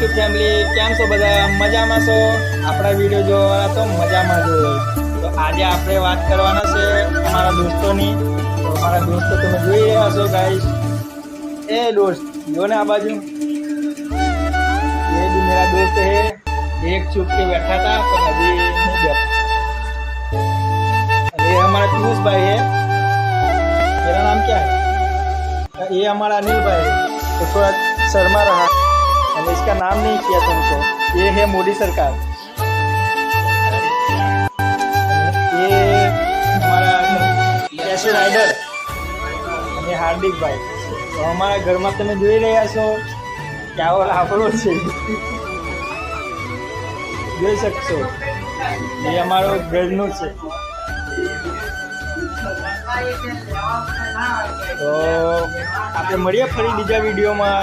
YouTube family, કેમ છો બધા? મજામાં છો? આપણા વિડીયો જોવાવાળા તો મજામાં જ હોય. તો આજે આપણે વાત કરવાના છે અમારા દોસ્તોની. તો અમારા દોસ્તો તમે જોઈ રહ્યા છો ગાઈસ. એ દોસ્ત જો ને આ બાજુ, ये भी मेरा दोस्त है। एक चुप के बैठा था पर अभी नहीं बैठा। ये हमारा पीयूष भाई है। मेरा नाम क्या है? ये हमारा अनिल भाई है। तो थोड़ा शर्मा रहा, मैंने इसका नाम नहीं किया तुमको। ये है मोदी सरकार। ये हमारा कैसे राइडर અને હાર્દિકભાઈ. તો અમારા ઘરમાં તમે જોઈ રહ્યા છો કે આવો આપણો છે, જોઈ શકશો. એ અમારો ઘરનું છે. તો આપણે મળીએ ફરી બીજા વિડીયોમાં.